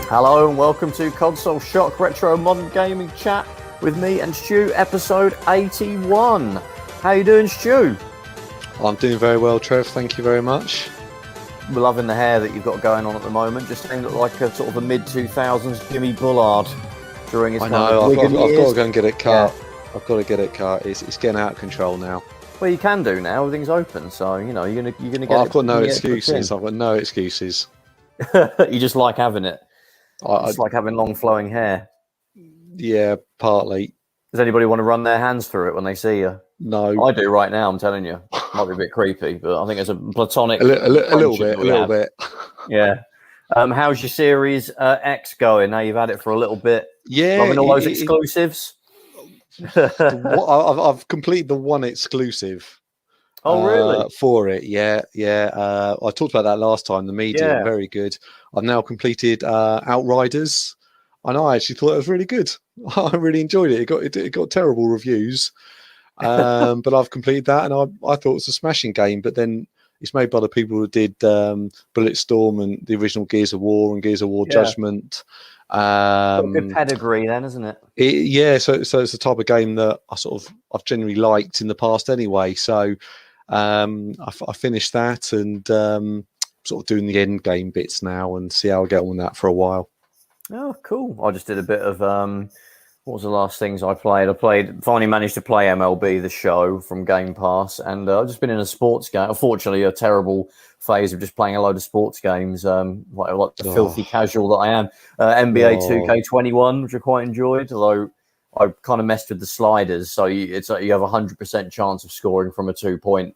Hello and welcome to Console Shock Retro Modern Gaming Chat with me and Stu, episode 81. How you doing, Stu? I'm doing very well, Trev. Thank you very much. We're loving the hair that you've got going on at the moment. Just saying, look like a sort of a mid-2000s Jimmy Bullard during his I know, I've got to go and get it cut. Yeah. I've got to get it cut. It's getting out of control now. Well, you can do now. Everything's open, so you know you're gonna get. I've got no excuses. I've got no excuses. You just like having it. It's like having long flowing hair. Yeah, partly. Does anybody want to run their hands through it when they see you? No, I do right now. I'm telling you, might be a bit creepy, but I think it's a platonic. a little bit. Yeah. How's your Series X going? Now you've had it for a little bit. Yeah, loving all those exclusives. I've completed the one exclusive. Oh, really? For it, yeah. I talked about that last time. The media, very good. I've now completed Outriders, and I actually thought it was really good. I really enjoyed it. It got terrible reviews, but I've completed that, and I thought it was a smashing game. But then it's made by the people who did Bulletstorm and the original Gears of War and Gears of War Judgment. Good pedigree, then, isn't it? So it's the type of game that I've generally liked in the past anyway. So I finished that and sort of doing the end game bits now and see how I get on with that for a while. Oh, cool. I just did a bit of what was the last things I played? Finally managed to play MLB The Show from Game Pass, and I've just been in a sports game. Unfortunately, a terrible phase of just playing a load of sports games, like the filthy casual that I am. NBA 2K21, which I quite enjoyed, although I kind of messed with the sliders, so it's like you have a 100% chance of scoring from a 2-point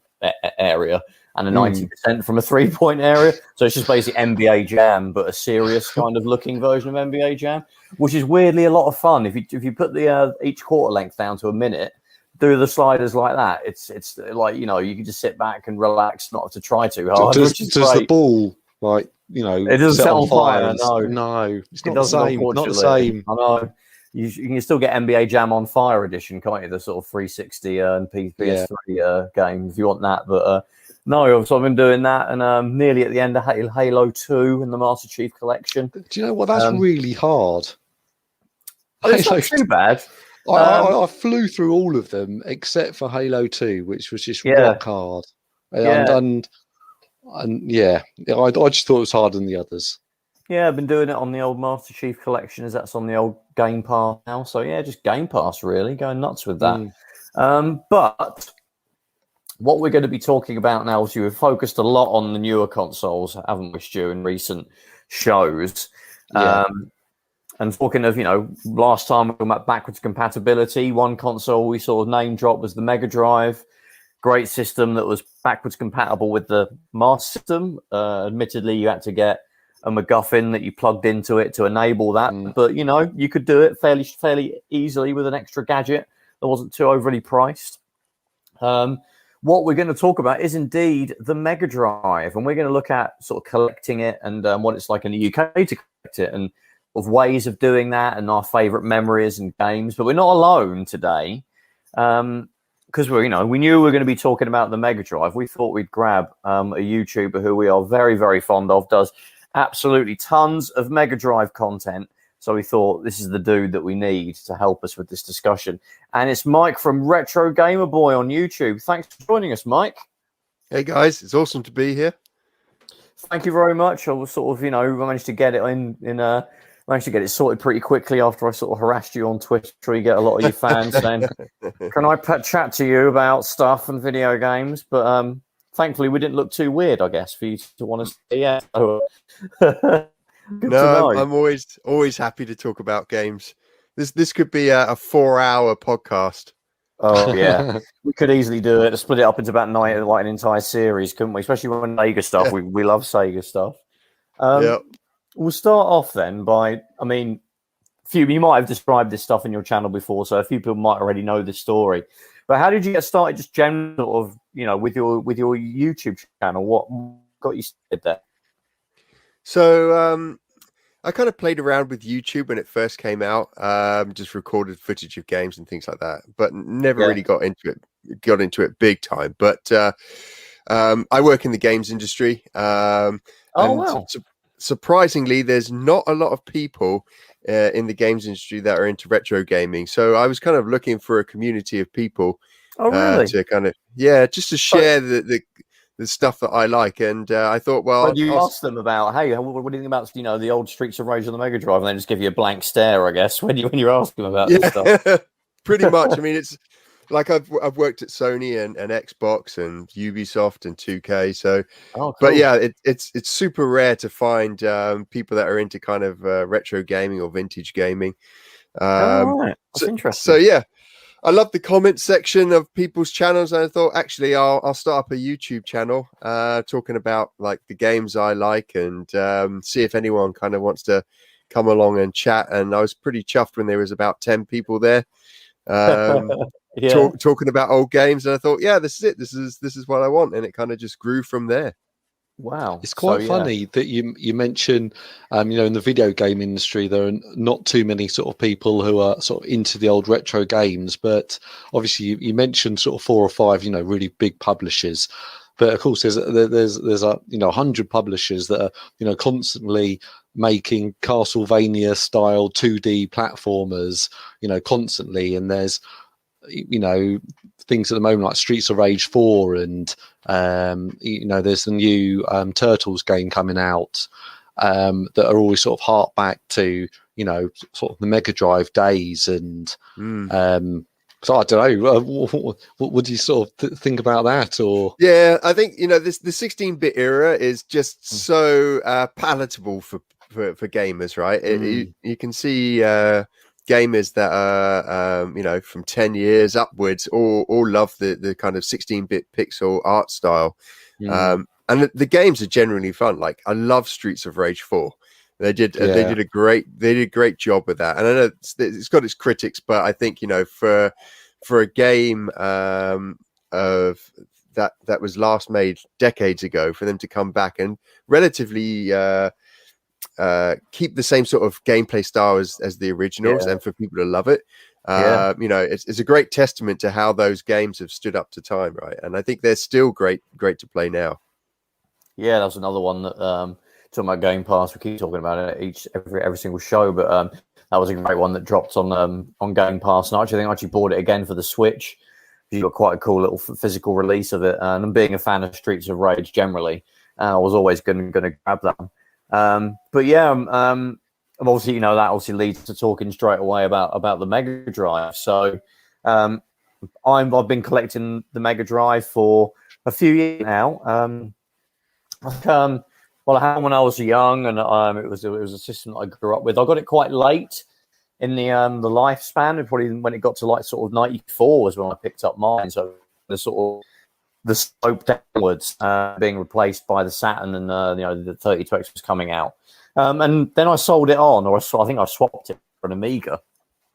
area and a 90% from a 3-point area. So it's just basically NBA Jam, but a serious kind of looking version of NBA Jam, which is weirdly a lot of fun. If you put the each quarter length down to a minute, do the sliders like that. It's like, you know, you can just sit back and relax, not have to try too hard. Does the ball, like, you know, it doesn't set on fire? No, it's not the same. Not the same. I know. You can still get NBA Jam on Fire edition, can't you? The sort of 360 and PS3 game if you want that. But no, so I've been doing that, and nearly at the end of Halo 2 and the Master Chief Collection. Do you know what? That's really hard. It's not too bad. I flew through all of them except for Halo 2, which was just rock hard. And I just thought it was harder than the others. Yeah, I've been doing it on the old Master Chief Collection, as that's on the old Game Pass now. So yeah, just Game Pass really, going nuts with that. But what we're going to be talking about now is we've focused a lot on the newer consoles, haven't we, Stu, in recent shows. And talking of, you know, last time we were talking about backwards compatibility, one console we sort of name dropped was the Mega Drive. Great system that was backwards compatible with the Master System. Admittedly, you had to get a MacGuffin that you plugged into it to enable that. But, you know, you could do it fairly easily with an extra gadget that wasn't too overly priced. What we're going to talk about is indeed the Mega Drive. And we're going to look at sort of collecting it and what it's like in the UK to collect it and of ways of doing that and our favourite memories and games. But we're not alone today because we knew we were going to be talking about the Mega Drive. We thought we'd grab a YouTuber who we are very, very fond of, does absolutely tons of Mega Drive content. So we thought this is the dude that we need to help us with this discussion. And it's Mike from Retro Gamer Boy on YouTube. Thanks for joining us, Mike. Hey guys, it's awesome to be here. Thank you very much. I was sort of, managed to get it managed to get it sorted pretty quickly after I sort of harassed you on Twitter. You get a lot of your fans saying, can I chat to you about stuff and video games? But thankfully, we didn't look too weird, I guess, for you to want to say, yeah. No, I'm always happy to talk about games. This could be a 4-hour podcast. Oh, yeah. We could easily do it. Split it up into about 9, like an entire series, couldn't we? Especially when Sega stuff. Yeah. We love Sega stuff. Yep. We'll start off then by, you might have described this stuff in your channel before, so a few people might already know this story. But how did you get started, just generally, sort of, with your YouTube channel? What got you started there? So I kind of played around with YouTube when it first came out, just recorded footage of games and things like that, but never really got into it big time. But I work in the games industry. Wow. surprisingly, there's not a lot of people in the games industry that are into retro gaming. So I was kind of looking for a community of people to kind of just to share the stuff that I like. And I thought, well, you ask them about, hey, what do you think about the old Streets of Rage on the Mega Drive, and they just give you a blank stare, I guess, when you ask them about this stuff. Pretty much. I mean, it's like I've worked at Sony and Xbox and Ubisoft and 2K. So, cool. But yeah, it's super rare to find people that are into kind of retro gaming or vintage gaming. Right. That's interesting. So yeah, I love the comment section of people's channels, and I thought actually I'll start up a YouTube channel talking about like the games I like and see if anyone kind of wants to come along and chat. And I was pretty chuffed when there was about 10 people there. Talking about old games, and I thought, this is it. This is what I want, and it kind of just grew from there. Wow, it's quite funny that you mention, in the video game industry, there are not too many sort of people who are sort of into the old retro games, but obviously you mentioned sort of 4 or 5, really big publishers. But of course, there's 100 publishers that are constantly making Castlevania style 2D platformers, constantly, and there's things at the moment like Streets of Rage 4 and there's the new Turtles game coming out that are always sort of hark back to sort of the Mega Drive days. And so I don't know, what would you sort of think about that? Or I think the 16-bit era is just so palatable for gamers, right? You can see gamers that are from 10 years upwards all love the kind of 16-bit pixel art style. And the games are generally fun. Like I love Streets of Rage 4. They did a great job with that. And I know it's got its critics, but I think for a game of that was last made decades ago, for them to come back and relatively keep the same sort of gameplay style as the originals, and for people to love it, it's a great testament to how those games have stood up to time, right? And I think they're still great to play now. Yeah, that's another one that talking about Game Pass. We keep talking about it every single show, but that was a great one that dropped on Game Pass. And I actually bought it again for the Switch. You got quite a cool little physical release of it, and being a fan of Streets of Rage generally, I was always going to grab that one. Obviously, that obviously leads to talking straight away about the Mega Drive. So, I've been collecting the Mega Drive for a few years now. I had one when I was young, and it was a system that I grew up with. I got it quite late in the lifespan. Probably when it got to like sort of 94 was when I picked up mine. So the sort of the slope downwards, being replaced by the Saturn, and the 32X was coming out, and then I sold it on, or I think I swapped it for an Amiga.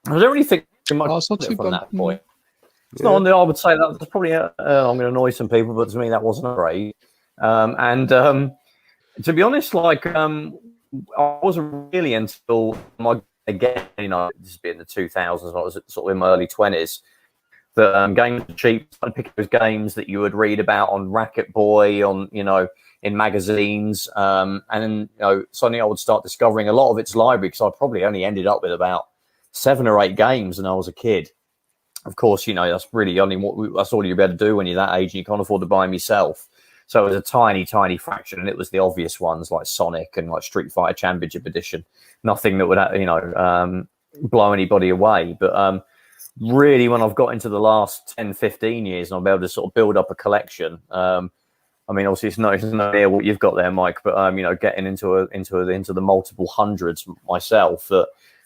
I don't really think much from that point. It's not on the. I would say that's probably. I'm going to annoy some people, but to me that wasn't great. To be honest, like I wasn't really until this has been in the 2000s. I was sort of in my early 20s. The games were cheap. I picked those games that you would read about on Racket Boy, in magazines, and then suddenly I would start discovering a lot of its library, because I probably only ended up with about 7 or 8 games when I was a kid. Of course, that's really that's all you'd be able to do when you're that age, and you can't afford to buy them yourself. So it was a tiny, tiny fraction, and it was the obvious ones like Sonic and like Street Fighter Championship Edition. Nothing that would, blow anybody away. But really, when I've got into the last 10, 15 years, and I'll be able to sort of build up a collection. Obviously, it's not near what you've got there, Mike. But getting into the multiple hundreds myself,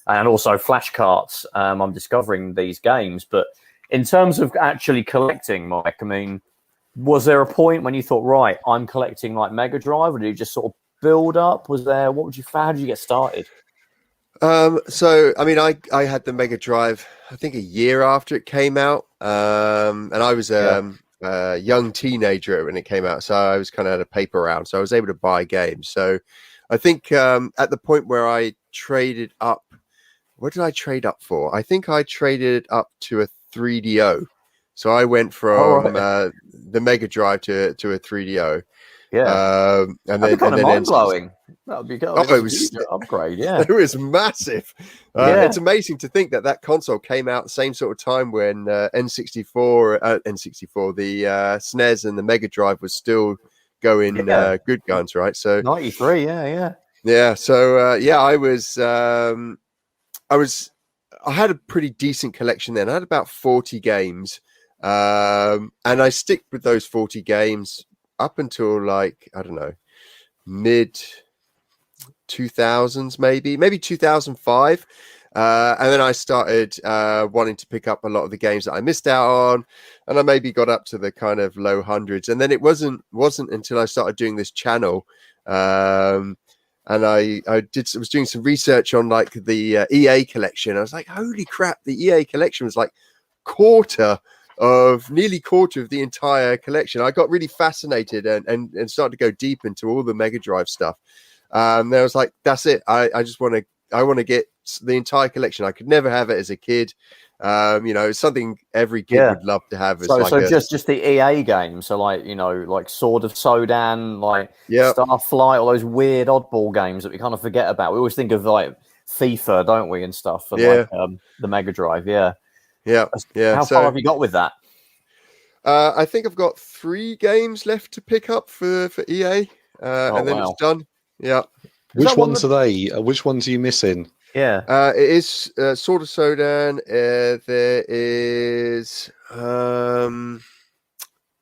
and also flash carts. I'm discovering these games, but in terms of actually collecting, Mike, was there a point when you thought, right, I'm collecting like Mega Drive, or did you just sort of build up? How did you get started? I had the Mega Drive, I think a year after it came out. And I was a young teenager when it came out. So I was kind of had a paper round. So I was able to buy games. So I think at the point where I traded up, what did I trade up for? I think I traded up to a 3DO. So I went from the Mega Drive to a 3DO. Yeah. And That'd then be kind and of then mind blowing. That would be good. Oh, it was upgrade. Yeah, it was massive. It's amazing to think that console came out the same sort of time when N64, the SNES and the Mega Drive was still going good guns, right? So 93. Yeah. So I had a pretty decent collection then. I had about 40 games, and I stick with those 40 games up until like, I don't know, mid 2000s, maybe 2005. And then I started wanting to pick up a lot of the games that I missed out on, and I maybe got up to the kind of low hundreds. And then it wasn't until I started doing this channel, and I was doing some research on like the EA collection. I was like, holy crap, the EA collection was like nearly quarter of the entire collection. I got really fascinated and started to go deep into all the Mega Drive stuff. I was like, that's it. I want to get the entire collection. I could never have it as a kid. It's something every kid would love to have. Just the EA games. So like, like Sword of Sodan, like Starflight, all those weird oddball games that we kind of forget about. We always think of like FIFA, don't we, and stuff for like the Mega Drive. Yeah. How far have you got with that? I think I've got 3 games left to pick up for EA, and then it's done. Yeah. Which ones are they? Which ones are you missing? Yeah. It is Sword of Sodan. There is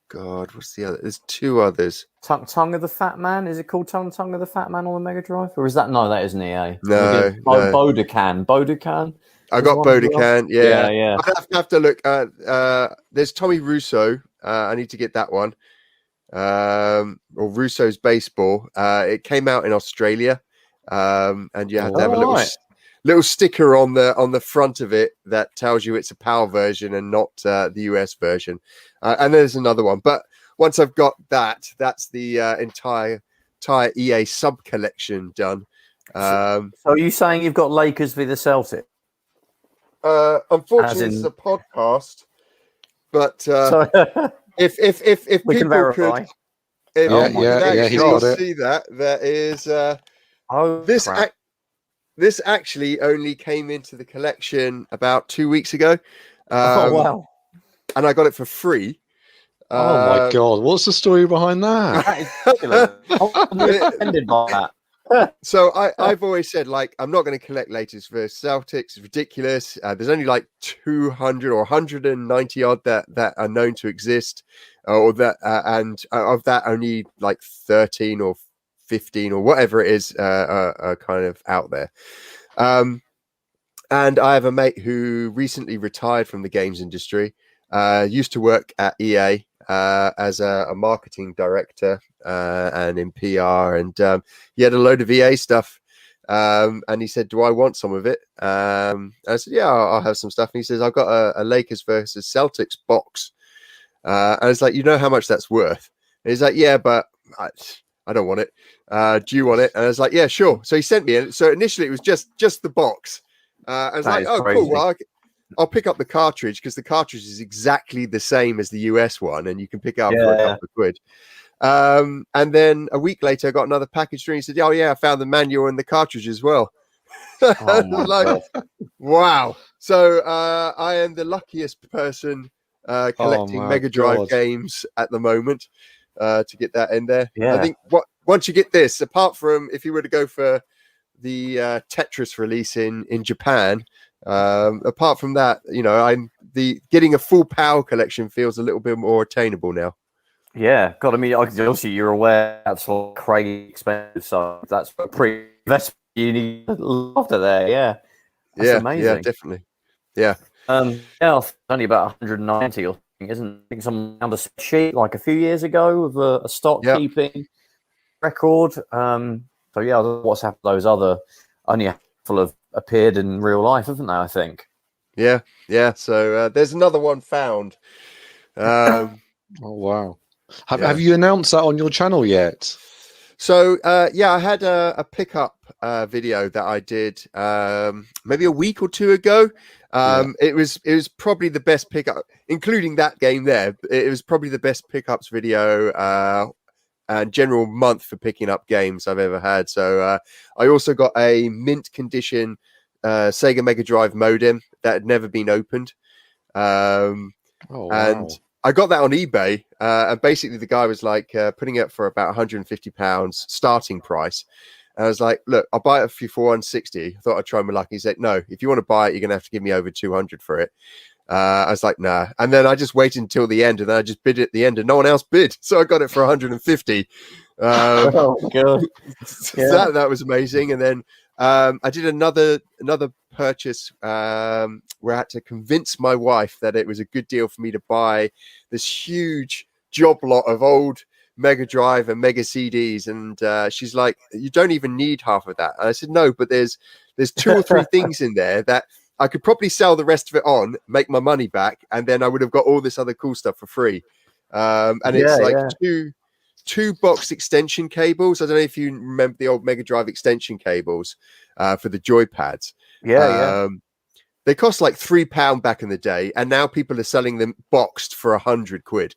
God, what's the other? There's 2 others. Tongue of the Fat Man. Is it called Tongue of the Fat Man on the Mega Drive, or is that that isn't EA? No. Bodokan. I got Bodokan. Yeah. I have to look. There's Tommy Russo. I need to get that one. Or Russo's Baseball. It came out in Australia, and you have to have a little sticker on the front of it that tells you it's a PAL version and not the US version. And there's another one, but once I've got that, that's the entire EA sub collection done. So are you saying you've got Lakers v the Celtics? Unfortunately, it's a podcast, but if we can people verify. If he's got it. See that there is crap. This actually only came into the collection about 2 weeks ago. Wow! And I got it for free. Oh my god! What's the story behind that? That is ridiculous. I'm offended by that. So I've always said, like, I'm not going to collect Lakers versus Celtics. It's ridiculous. There's only like 200 or 190 odd that are known to exist, or that and of that only like 13 or 15 or whatever it is are kind of out there. And I have a mate who recently retired from the games industry. Used to work at EA as a marketing director and in PR, and he had a load of EA stuff, and he said, do I want some of it? And I said, yeah, I'll have some stuff. And he says, I've got a Lakers versus Celtics box, and it's like, you know how much that's worth? And he's like, yeah, but I don't want it. Do you want it? And I was like, yeah, sure. So he sent me it. So initially it was just the box. I was like, oh, cool. Well, I'll pick up the cartridge, because the cartridge is exactly the same as the US one, and you can pick it up for a couple of quid. And then a week later, I got another package through. He said, oh, yeah, I found the manual and the cartridge as well. Oh my God. Wow. So I am the luckiest person collecting Mega Drive games at the moment to get that in there. Yeah. I think once you get this, apart from if you were to go for the Tetris release in Japan, apart from that, getting a full PAL collection feels a little bit more attainable now. Yeah, God, I mean, obviously you're aware that's all crazy expensive, so that's a pretty investment you need after there. Yeah, that's amazing. Yeah, definitely. Yeah. It's only about 190 or something, isn't it? I think someone found a sheet like a few years ago of a stock keeping record. So yeah, I don't know what's happened to those other, only a handful have appeared in real life, haven't they? I think. Yeah. So there's another one found. Oh wow! Have you announced that on your channel yet? So I had a pickup video that I did maybe a week or two ago. It was probably the best pickup, including that game there. It was probably the best pickups video and general month for picking up games I've ever had. So I also got a mint condition Sega Mega Drive modem that had never been opened. And I got that on eBay. And basically the guy was like putting it for about £150 starting price. And I was like, look, I'll buy it for you for 160. I thought I'd try my luck. He said, no, if you want to buy it, you're going to have to give me over 200 for it. I was like, nah. And then I just waited until the end, and then I just bid at the end, and no one else bid. So I got it for 150. Oh, God. Yeah. That was amazing. And then I did another purchase where I had to convince my wife that it was a good deal for me to buy this huge job lot of old Mega Drive and Mega CDs, and she's like, you don't even need half of that. And I said, no, but there's 2 or 3 things in there that I could probably sell the rest of it on, make my money back, and then I would have got all this other cool stuff for free. And it's like two box extension cables. I don't know if you remember the old Mega Drive extension cables for the joypads. They cost like £3 back in the day, and now people are selling them boxed for £100.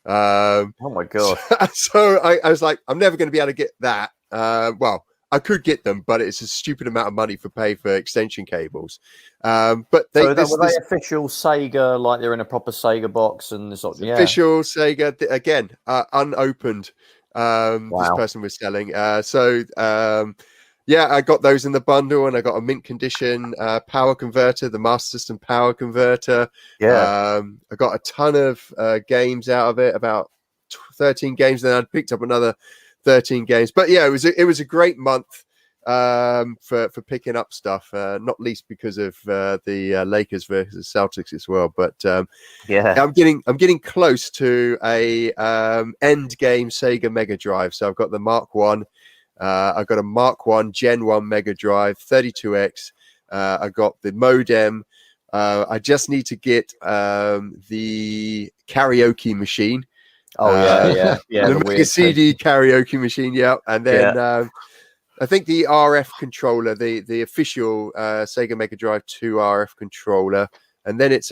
Oh my God. So I was like, I'm never going to be able to get that. Well, I could get them, but it's a stupid amount of money for extension cables. But they were they official Sega, like they're in a proper Sega box and this sort of, official Sega again, unopened. This person was selling. I got those in the bundle, and I got a mint condition power converter, the Master System power converter. I got a ton of games out of it, about 13 games. Then I picked up another 13 games. But yeah, it was a great month for picking up stuff, not least because of the Lakers versus Celtics as well. But I'm getting close to a end game Sega Mega Drive. So I've got the Mark 1. I've got a Mark 1 Gen 1 Mega Drive 32X. I got the modem. I just need to get the karaoke machine. The Mega CD karaoke machine, and then I think the RF controller, the official Sega Mega Drive 2 RF controller, and then it's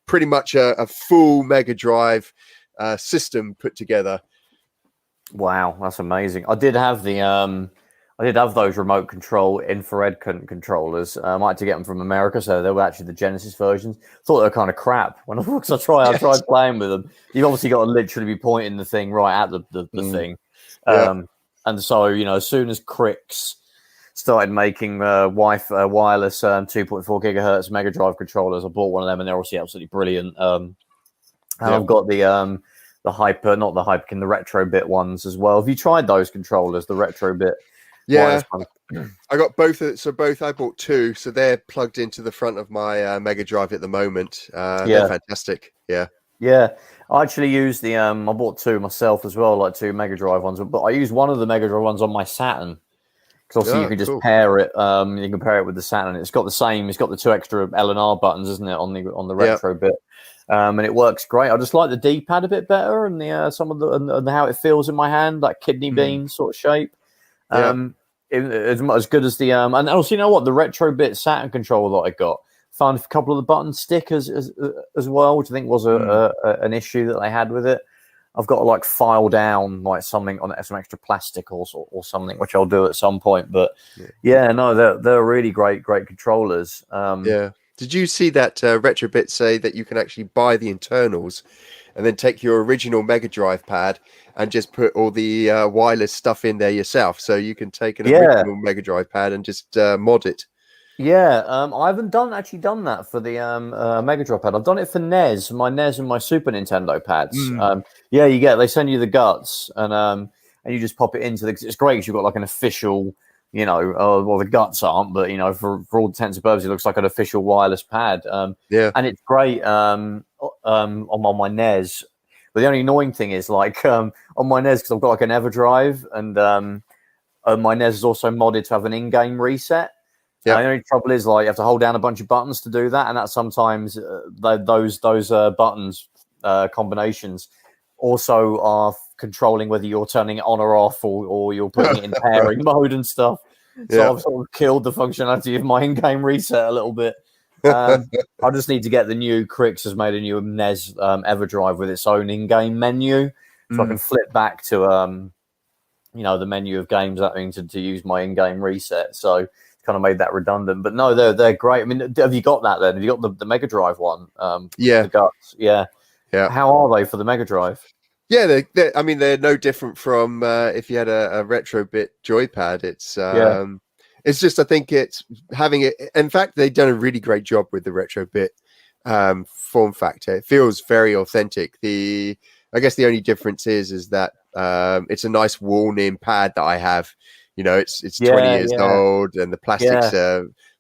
pretty much a full Mega Drive system put together. Wow, that's amazing. I did have those remote control infrared controllers. I had to get them from America, so they were actually the Genesis versions. Thought they were kind of crap. When I tried playing with them. You've obviously got to literally be pointing the thing right at the thing. And so, as soon as Crix started making wireless 2.4 gigahertz Mega Drive controllers, I bought one of them, and they're obviously absolutely brilliant. And I've got the retro bit ones as well. Have you tried those controllers, the retro bit? Yeah, I got both. I bought 2, so they're plugged into the front of my Mega Drive at the moment. They're fantastic. Yeah. I actually use the I bought 2 myself as well, like 2 Mega Drive ones. But I use one of the Mega Drive ones on my Saturn, because obviously you can just pair it. You can pair it with the Saturn. It's got the 2 extra L and R buttons, isn't it, on the retro bit? And it works great. I just like the D-pad a bit better, and the some of the and how it feels in my hand, like kidney bean sort of shape. As good as the and also, you know what, the retro bit Saturn controller that I got, found a couple of the button stickers as well, which I think was an issue that they had with it. I've got to like file down like something on it, some extra plastic or something, which I'll do at some point. But they're really great controllers. Did you see that Retrobit say that you can actually buy the internals and then take your original Mega Drive pad and just put all the wireless stuff in there yourself? So you can take an original Mega Drive pad and just mod it. Yeah, I haven't actually done that for the Mega Drive pad. I've done it for my NES and my Super Nintendo pads. They send you the guts and you just pop it into it's great because you've got like an official, the guts aren't, but for all intents and purposes, it looks like an official wireless pad. And it's great on my NES. But the only annoying thing is like on my NES, because I've got like an EverDrive, and my NES is also modded to have an in-game reset. The only trouble is like you have to hold down a bunch of buttons to do that, and that sometimes those buttons combinations also are controlling whether you're turning it on or off, or you're putting it in pairing mode and stuff. So I've sort of killed the functionality of my in-game reset a little bit. I just need to get the new Crix has made a new NES EverDrive with its own in-game menu, so I can flip back to the menu of games having to use my in-game reset. So it's kind of made that redundant. But no, they're great. I mean, have you got that then? Have you got the Mega Drive one? Yeah. The Guts? Yeah. Yeah. How are they for the Mega Drive? Yeah, they're no different from if you had a retro bit joypad. It's just, I think it's having it. In fact, they've done a really great job with the retro bit form factor. It feels very authentic. I guess the only difference is that it's a nice worn-in pad that I have. It's 20 years old, and the plastics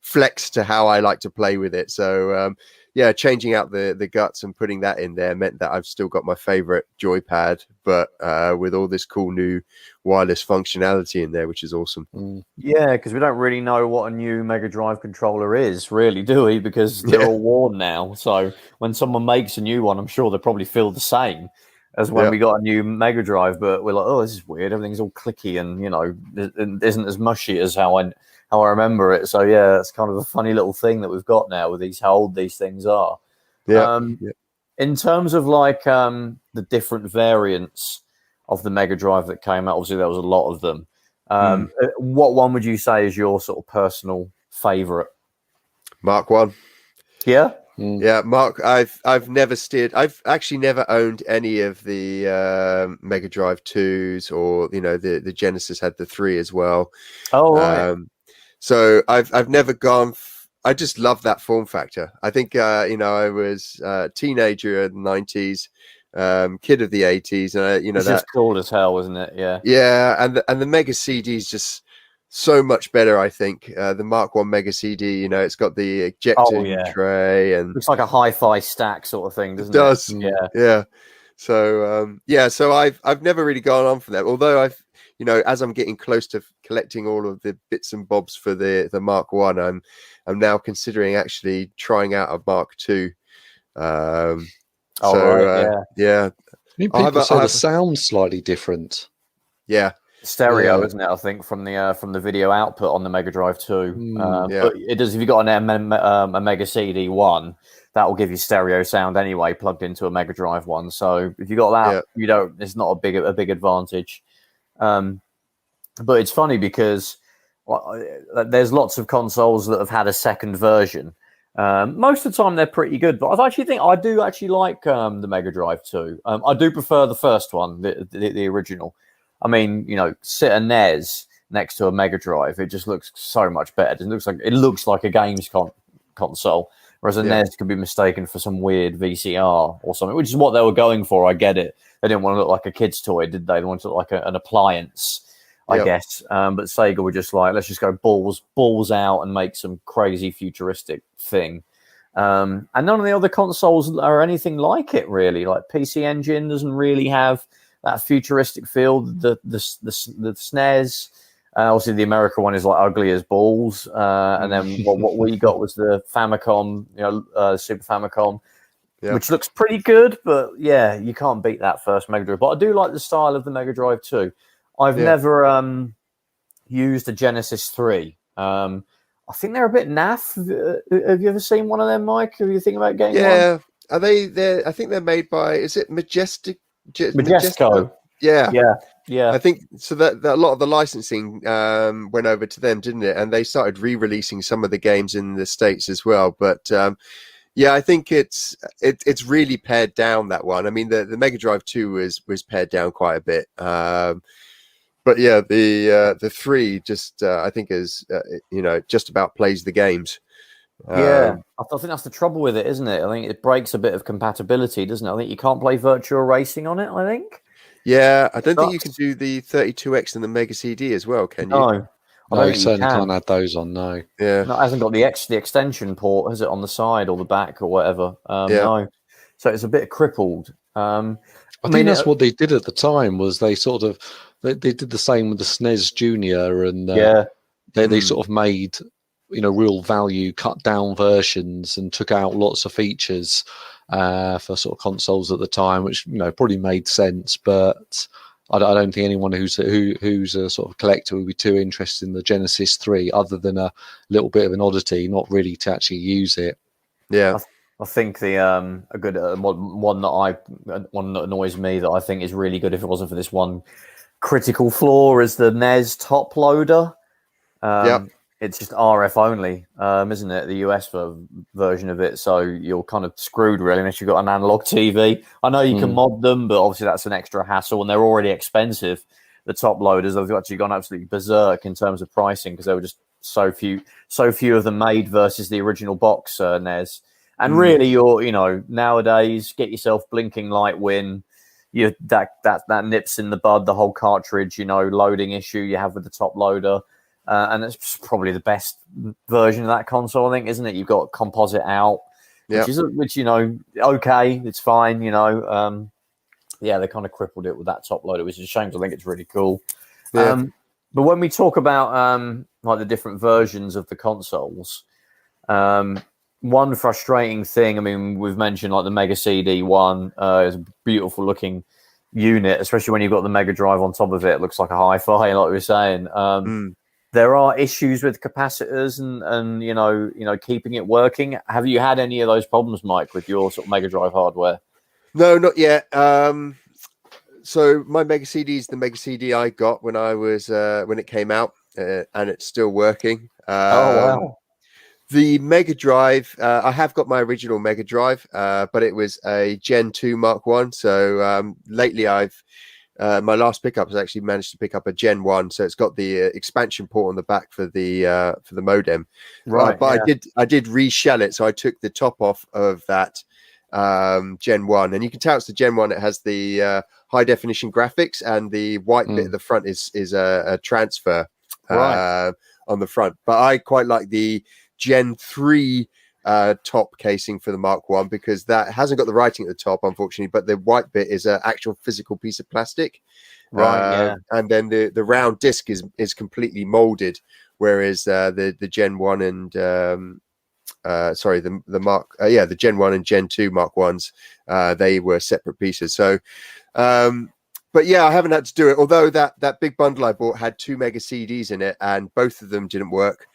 flex to how I like to play with it. So changing out the guts and putting that in there meant that I've still got my favorite joypad, but with all this cool new wireless functionality in there, which is awesome. Yeah, because we don't really know what a new Mega Drive controller is, really, do we? Because they're all worn now. So when someone makes a new one, I'm sure they'll probably feel the same as when we got a new Mega Drive. But we're like, oh, this is weird. Everything's all clicky and, it isn't as mushy as how I remember it. So yeah, it's kind of a funny little thing that we've got now with how old these things are. In terms of the different variants of the Mega Drive that came out, obviously there was a lot of them. What one would you say is your sort of personal favorite? Mark 1. Yeah. Yeah, Mark, I've never steered. I've actually never owned any of the Mega Drive 2s, or the Genesis had the 3 as well. Oh, right. So I've never gone. I just love that form factor. I think I was a teenager in the 90s, kid of the 80s, and it's just cool as hell, isn't it? Yeah. Yeah, and the Mega CD is just so much better. I think the Mark 1 Mega CD. It's got the ejector tray, and looks like a hi-fi stack sort of thing, doesn't it? It does. Yeah. So so I've never really gone on for that. Although I've as I'm getting close to collecting all of the bits and bobs for the Mark 1, I'm now considering actually trying out a Mark 2. I mean, people say the sound's slightly different. Yeah. Stereo, isn't it? I think from the video output on the Mega Drive 2. But it does. If you've got a Mega CD 1, that will give you stereo sound anyway, plugged into a Mega Drive 1. So if you got that, it's not a big advantage. But it's funny because there's lots of consoles that have had a second version. Most of the time they're pretty good, but I do actually like the Mega Drive 2. I do prefer the first one, the original. I mean, sit a NES next to a Mega Drive, it just looks so much better. It looks like a games console, whereas a NES could be mistaken for some weird VCR or something, which is what they were going for. I get it. They didn't want to look like a kid's toy, did they? They wanted to look like an appliance, I guess. But Sega were just like, let's just go balls out and make some crazy futuristic thing. And none of the other consoles are anything like it, really. Like PC Engine doesn't really have that futuristic feel. The SNES, obviously the American one is like ugly as balls. And then what we got was the Famicom, Super Famicom, which looks pretty good. But yeah, you can't beat that first Mega Drive. But I do like the style of the Mega Drive too. I've never used a Genesis 3. I think they're a bit naff. Have you ever seen one of them, Mike? Have you think about getting one? Yeah. Are they there? I think they're made by, is it Majesco? Yeah. I think so that a lot of the licensing went over to them, didn't it? And they started re-releasing some of the games in the States as well. But I think it's really pared down, that one. I mean, the Mega Drive 2 was pared down quite a bit. But yeah, the 3 just I think is just about plays the games. I think that's the trouble with it, isn't it? I think it breaks a bit of compatibility, doesn't it? I think you can't play virtual racing on it, I think. Yeah, I don't think you can do the 32X and the Mega CD as well, can you? No, you certainly can't add those on, no. Yeah. No, it hasn't got the extension port, has it, on the side or the back or whatever? No. So it's a bit crippled. I think that's what they did at the time, was they sort of they did the same with the SNES Junior, and they sort of made real value cut down versions and took out lots of features for sort of consoles at the time, which probably made sense. But I don't think anyone who's a sort of collector would be too interested in the Genesis 3, other than a little bit of an oddity, not really to actually use it. Yeah. I think the a good one that annoys me, that I think is really good if it wasn't for this one critical flaw is the Nez Top Loader. It's just RF only, isn't it? The US version of it. So you're kind of screwed, really, unless you've got an analog TV. I know you can mod them, but obviously that's an extra hassle, and they're already expensive. The top loaders, they've actually gone absolutely berserk in terms of pricing because there were just so few of them made versus the original box NES. And really, nowadays, get yourself blinking light win. That nips in the bud. The whole cartridge, loading issue you have with the top loader. And it's probably the best version of that console, I think, isn't it? You've got composite out, which okay, it's fine, they kind of crippled it with that top loader, which is a shame. I think it's really cool. But when we talk about like the different versions of the consoles, one frustrating thing, I mean, we've mentioned like the Mega CD one is a beautiful looking unit, especially when you've got the Mega Drive on top of it. It looks like a hi-fi, like we were saying. There are issues with capacitors and keeping it working. Have you had any of those problems, Mike, with your sort of Mega Drive hardware? No, not yet. So my Mega CD is the Mega CD I got when it came out, and it's still working. Wow. The Mega Drive, I have got my original Mega Drive, but it was a Gen 2 Mark 1. So lately my last pickup has actually managed to pick up a Gen 1, so it's got the expansion port on the back for the modem. Right, but I did reshell it, so I took the top off of that Gen 1, and you can tell it's the Gen 1. It has the high definition graphics, and the white bit at the front is a transfer on the front. But I quite like the Gen 3 top casing for the Mark 1 because that hasn't got the writing at the top, unfortunately, but the white bit is an actual physical piece of plastic. And then the round disc is completely molded, whereas the Gen 1 and the Gen 1 and Gen 2 Mark 1s, they were separate pieces. So but yeah, I haven't had to do it, although that big bundle I bought had 2 Mega CDs in it, and both of them didn't work.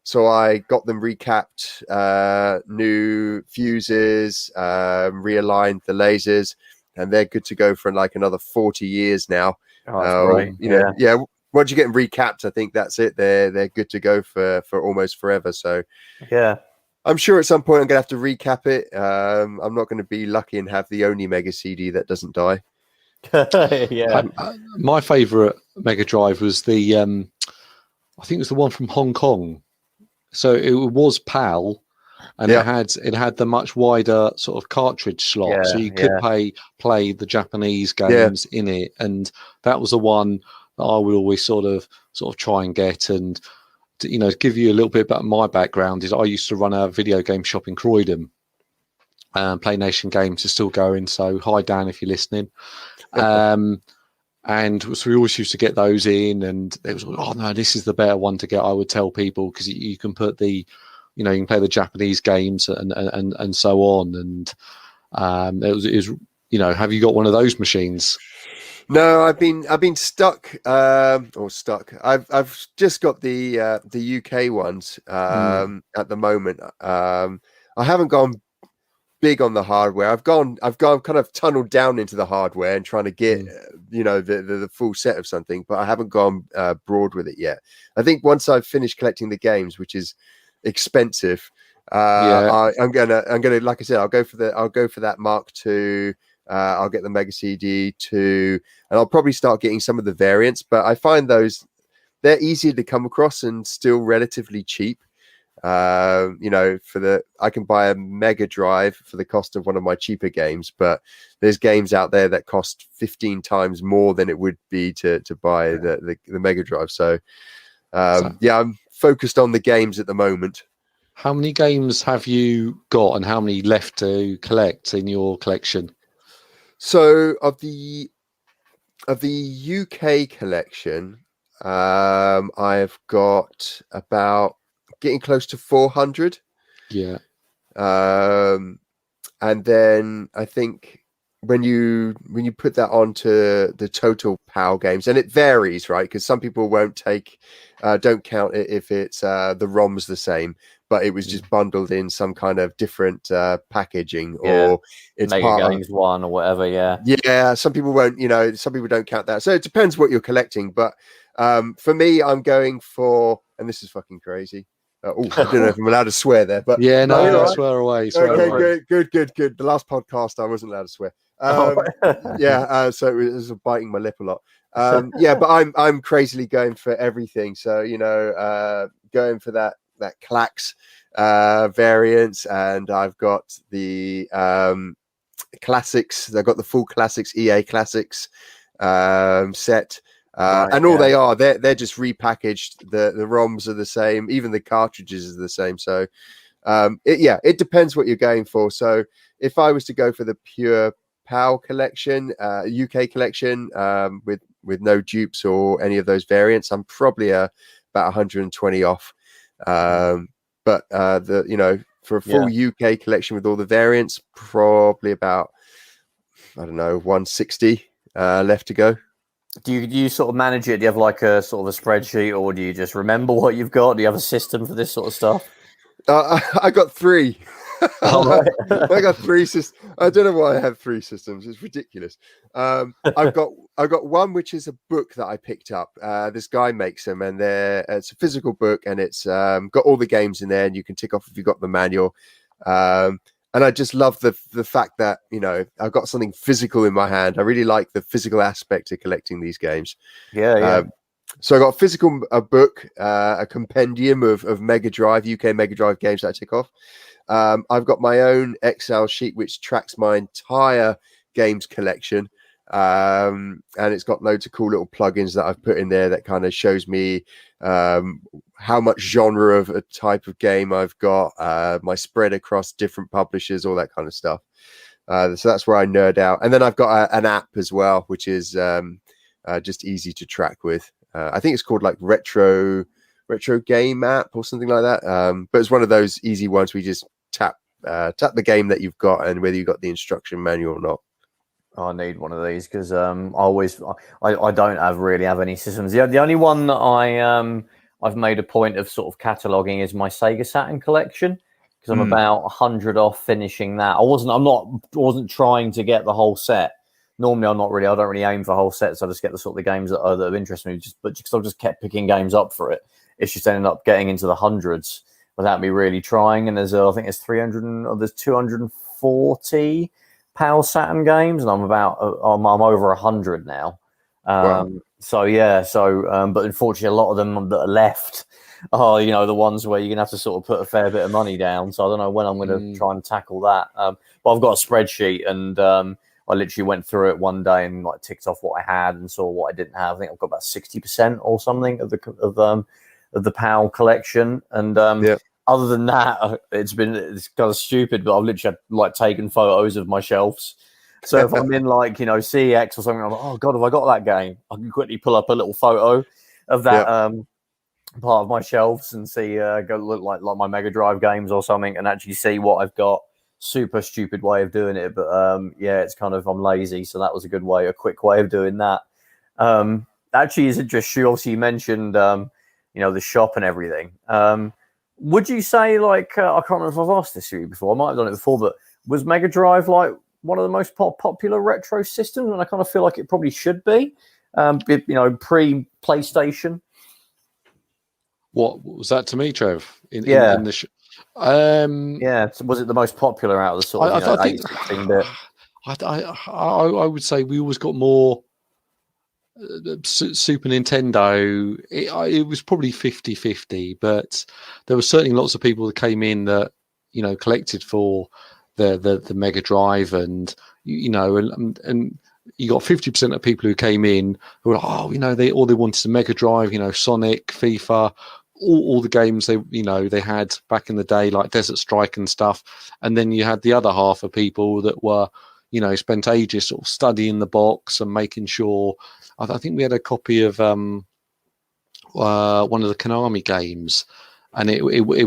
So I got them recapped, new fuses, realigned the lasers, and they're good to go for like another 40 years now. Once you get them recapped, I think that's it. They're good to go for almost forever. So yeah, I'm sure at some point I'm going to have to recap it. I'm not going to be lucky and have the only Mega CD that doesn't die. My favourite Mega Drive was the, I think it was the one from Hong Kong. So it was PAL, and it had the much wider sort of cartridge slot, so you could play the Japanese games in it, and that was the one that I would always sort of try and get. And to give you a little bit about my background, is I used to run a video game shop in Croydon. Play Nation Games is still going, so hi Dan if you're listening. And so we always used to get those in, and it was, oh no, this is the better one to get. I would tell people because you can put the, you can play the Japanese games and so on. And it was have you got one of those machines? No, I've been stuck. I've just got the UK ones at the moment. I haven't gone big on the hardware. I've gone kind of tunneled down into the hardware and trying to get the full set of something, but I haven't gone broad with it yet. I think once I've finished collecting the games, which is expensive, I'm gonna like I said, I'll go for that Mark II. I'll get the Mega CD 2, and I'll probably start getting some of the variants, but I find they're easier to come across and still relatively cheap. I can buy a Mega Drive for the cost of one of my cheaper games, but there's games out there that cost 15 times more than it would be to buy the Mega Drive. So I'm focused on the games at the moment. How many games have you got, and how many left to collect in your collection? So of the UK collection, I've got about getting close to 400. Yeah. And then I think when you put that onto the total PAL games, and it varies, right? Because some people don't count it if it's the ROM's the same, but it was just bundled in some kind of different packaging, Yeah. or it's Mega part Games 1 or whatever. Yeah, some people won't, some people don't count that. So it depends what you're collecting. But for me, I'm going for, and this is fucking crazy. I don't know if I'm allowed to swear there, but yeah, no, no, swear away. Okay, good. The last podcast, I wasn't allowed to swear. Yeah, so it was biting my lip a lot. Yeah, but I'm crazily going for everything. So going for that Clax variants, and I've got the classics. I've got the full classics, EA classics set. And all they are, they're just repackaged. The ROMs are the same, even the cartridges are the same. So it depends what you're going for. So if I was to go for the pure PAL collection, UK collection, with no dupes or any of those variants, I'm probably about 120 off. But for a full UK collection with all the variants, probably about, I don't know, 160 left to go. Do you sort of manage it? Do you have like a sort of a spreadsheet, or do you just remember what you've got? Do you have a system for this sort of stuff? I got 3. Oh, right. I got 3 systems. I don't know why I have 3 systems. It's ridiculous. I've got one which is a book that I picked up. This guy makes them, and it's a physical book, and it's got all the games in there, and you can tick off if you got the manual. And I just love the fact that I've got something physical in my hand. I really like the physical aspect of collecting these games. Yeah. So I got a book, a compendium of Mega Drive, UK Mega Drive games that I tick off. I've got my own Excel sheet which tracks my entire games collection, and it's got loads of cool little plugins that I've put in there that kind of shows me how much genre of a type of game I've got, my spread across different publishers, all that kind of stuff. So that's where I nerd out. And then I've got an app as well, which is just easy to track with. I think it's called like retro game app or something like that. But it's one of those easy ones where you just tap the game that you've got and whether you got the instruction manual or not. I need one of these because I don't really have any systems. The only one that I've made a point of sort of cataloging is my Sega Saturn collection, because I'm about 100 off finishing that. I wasn't trying to get the whole set. Normally, I don't really aim for whole sets. I just get the sort of the games that interest me. But because I've just kept picking games up for it, it's just ended up getting into the hundreds without me really trying. And I think there's 240 PAL Saturn games, and I'm over 100 now. Wow. But unfortunately, a lot of them that are left are the ones where you're gonna have to sort of put a fair bit of money down. So I don't know when I'm going to try and tackle that. But I've got a spreadsheet, and I literally went through it one day and like ticked off what I had and saw what I didn't have. I think I've got about 60% or something of the PAL collection. And other than that, it's kind of stupid, but I've literally like taken photos of my shelves. So if I'm in like CEX or something, I'm like, oh god, have I got that game? I can quickly pull up a little photo of that part of my shelves and see go look like my Mega Drive games or something, and actually see what I've got. Super stupid way of doing it, but it's kind of, I'm lazy, so that was a quick way of doing that. Actually, is it just you? Obviously, you mentioned the shop and everything. Would you say like I can't remember if I've asked this to you before. I might have done it before, but was Mega Drive like one of the most popular retro systems? And I kind of feel like it probably should be. Pre PlayStation. What was that to me, Trev? In the was it the most popular out of the sort of 8-16 bit? I would say we always got more Super Nintendo. It was probably 50-50, but there were certainly lots of people that came in that collected for the Mega Drive, and you got 50% of people who came in who were like, they wanted a Mega Drive, Sonic, FIFA, all the games they had back in the day, like Desert Strike and stuff. And then you had the other half of people that were spent ages sort of studying the box and making sure. I think we had a copy of one of the Konami games, and it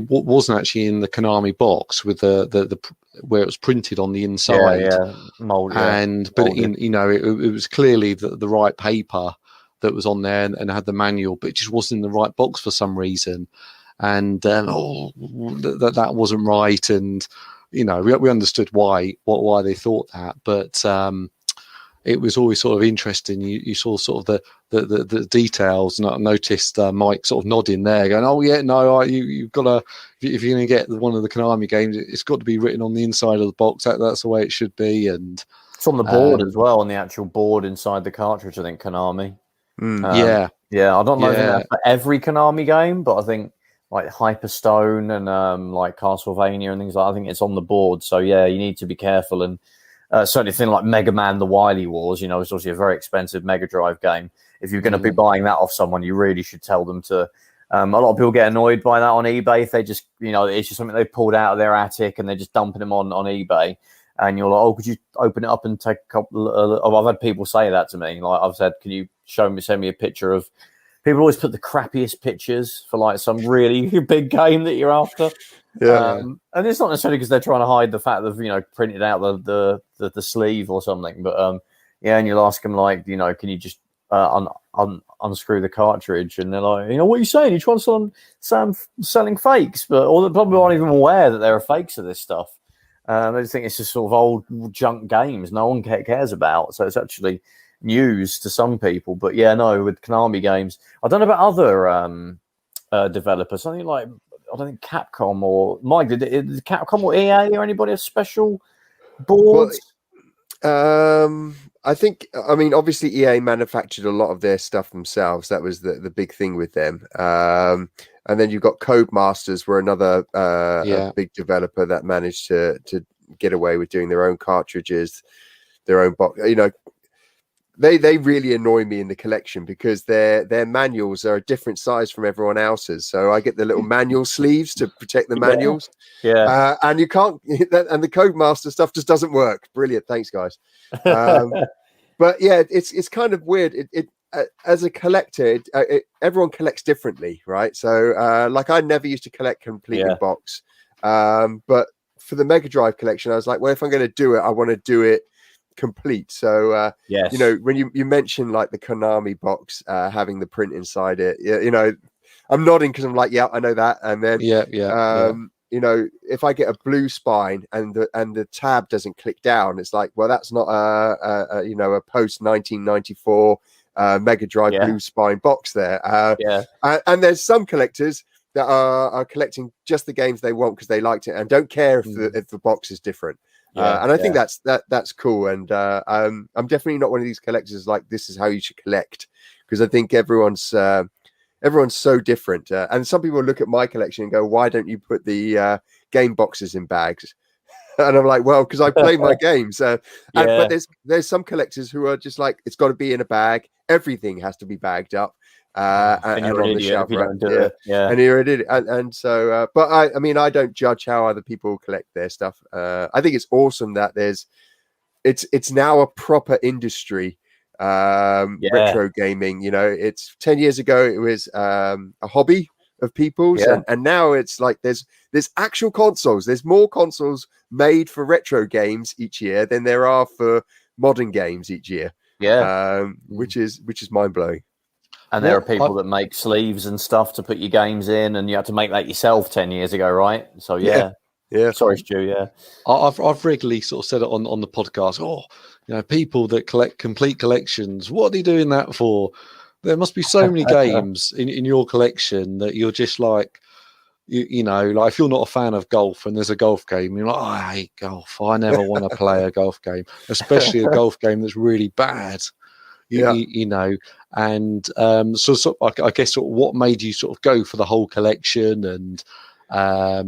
wasn't actually in the Konami box with the where it was printed on the inside. Mold, but it was clearly the right paper that was on there and had the manual, but it just wasn't in the right box for some reason. and that wasn't right, and we understood why they thought that, but it was always sort of interesting. You saw sort of the details, and I noticed Mike sort of nodding there, going, "Oh yeah, no, you've got to, if you're going to get one of the Konami games, it's got to be written on the inside of the box. That's the way it should be." And it's on the board as well, on the actual board inside the cartridge. I think Konami. Yeah. I don't know if that's for every Konami game, but I think like Hyperstone and like Castlevania and things like that, I think it's on the board. So yeah, you need to be careful. And certainly a thing like Mega Man: The Wily Wars, it's obviously a very expensive Mega Drive game. If you're going to be buying that off someone, you really should tell them to. A lot of people get annoyed by that on eBay if they just, it's just something they pulled out of their attic and they're just dumping them on eBay. And you're like, oh, could you open it up and take a couple? I've had people say that to me. Like I've said, can you send me a picture of? People always put the crappiest pictures for like some really big game that you're after. Yeah. And it's not necessarily because they're trying to hide the fact that printed out the sleeve or something. But and you'll ask them like, can you just unscrew the cartridge? And they're like, what are you saying? You're trying to selling fakes, or they probably aren't even aware that there are fakes of this stuff. They just think it's just sort of old junk games no one cares about. So it's actually news to some people. But yeah, no, with Konami games, I don't know about other developers. Something like, I don't think Capcom or Mike, did Capcom or EA or anybody have special boards? Well, I mean, obviously EA manufactured a lot of their stuff themselves. That was the big thing with them. And then you've got Codemasters, were another a big developer that managed to get away with doing their own cartridges, their own box. They really annoy me in the collection because their manuals are a different size from everyone else's. So I get the little manual sleeves to protect the manuals. Yeah. And you can't, and the Codemaster stuff just doesn't work. Brilliant. Thanks, guys. But yeah, it's kind of weird. It as a collector, everyone collects differently, right? So like I never used to collect complete in box. But for the Mega Drive collection, I was like, well, if I'm going to do it, I want to do it complete. So yes, when you mentioned like the Konami box having the print inside it, I'm nodding because I'm like, yeah, I know that. And then if I get a blue spine and the tab doesn't click down, it's like, well, that's not a post 1994 Mega Drive blue spine box there. And there's some collectors that are collecting just the games they want because they liked it and don't care if the box is different. And I think that's cool. And I'm definitely not one of these collectors like this is how you should collect, because I think everyone's so different. And some people look at my collection and go, why don't you put the game boxes in bags? And I'm like, well, because I play my games. But there's some collectors who are just like, it's got to be in a bag. Everything has to be bagged up. And you're on the shelf, right? And you're an idiot. And so, but I mean, I don't judge how other people collect their stuff. I think it's awesome that it's now a proper industry. Retro gaming, it's 10 years ago it was a hobby of people's, and now it's like there's actual consoles. There's more consoles made for retro games each year than there are for modern games each year. Which is mind-blowing. And there are people that make sleeves and stuff to put your games in, and you had to make that yourself 10 years ago, right? So yeah. Sorry, Stu. Yeah, I've regularly sort of said it on the podcast. People that collect complete collections, what are they doing that for? There must be so many games in your collection that you're just like, like if you're not a fan of golf and there's a golf game, you're like, I hate golf. I never want to play a golf game, especially a golf game that's really bad. And so I guess what made you sort of go for the whole collection, and how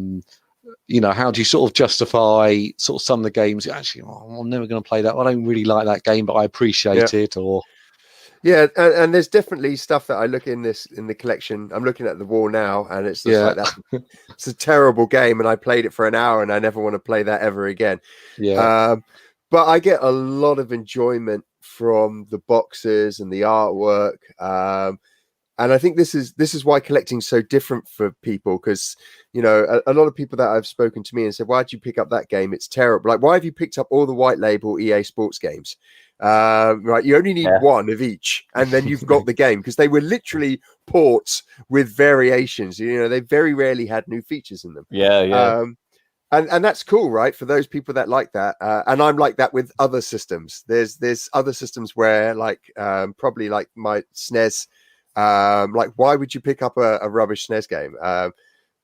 do you sort of justify sort of some of the games? Actually, I'm never going to play that. I don't really like that game, but I appreciate it. Or and there's definitely stuff that I look in the collection. I'm looking at the wall now, and it's just like that. It's a terrible game, and I played it for an hour, and I never want to play that ever again. But I get a lot of enjoyment from the boxes and the artwork. I think this is why collecting's so different for people, because you know a lot of people that I've spoken to me and said, why did you pick up that game? It's terrible. Like, why have you picked up all the white label EA Sports games? Right, you only need one of each, and then you've got the game, because they were literally ports with variations. You know, they very rarely had new features in them. And that's cool, right? For those people that like that, and I'm like that with other systems. There's other systems where, like, probably like my SNES, like, why would you pick up a rubbish SNES game?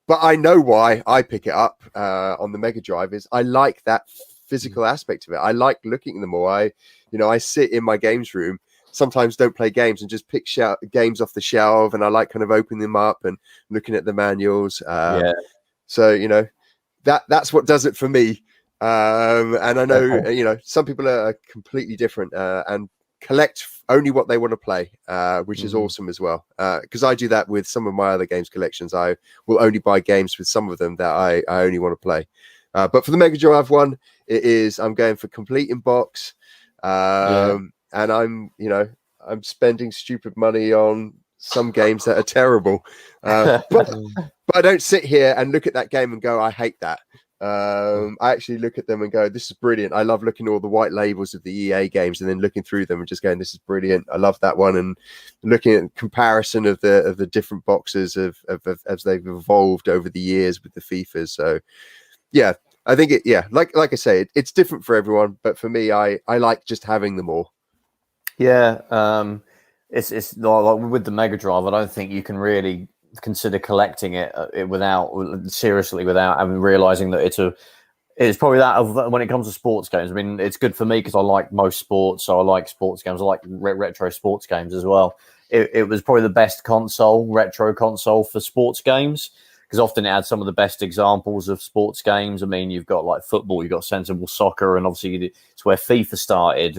But I know why I pick it up on the Mega Drive is I like that physical aspect of it. I like looking at them all. I sit in my games room, sometimes don't play games and just pick games off the shelf, and I like kind of opening them up and looking at the manuals. So, you know, that's what does it for me. And I know, you know, some people are completely different and collect only what they want to play, which is awesome as well. Because I do that with some of my other games collections. I will only buy games with some of them that I only want to play. But for the Mega Drive one, I'm going for complete in box. And I'm spending stupid money on some games that are terrible. But I don't sit here and look at that game and go, I hate that. I actually look at them and go, this is brilliant. I love looking at all the white labels of the EA games and then looking through them and just going, this is brilliant. I love that one. And looking at comparison of the different boxes of as they've evolved over the years with the FIFAs. So yeah, I think like I say, it's different for everyone, but for me, I like just having them all. Yeah. It's like with the Mega Drive, I don't think you can really consider collecting it without having realizing that it's probably that of when it comes to sports games. I mean, it's good for me because I like most sports, so I like sports games. I like retro sports games as well. It was probably the best retro console for sports games, because often it had some of the best examples of sports games. I mean, you've got like football, you've got sensible soccer, and obviously it's where FIFA started,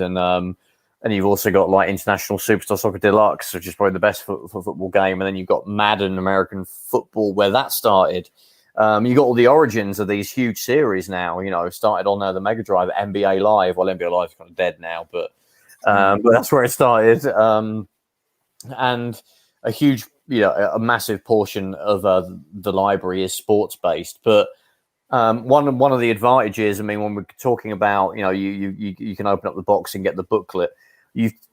and you've also got like International Superstar Soccer Deluxe, which is probably the best for football game. And then you've got Madden American Football, where that started. You've got all the origins of these huge series now, you know, started on the Mega Drive, NBA Live. Well, NBA Live is kind of dead now, but that's where it started. And a huge, a massive portion of the library is sports-based. But one of the advantages, I mean, when we're talking about, you can open up the box and get the booklet,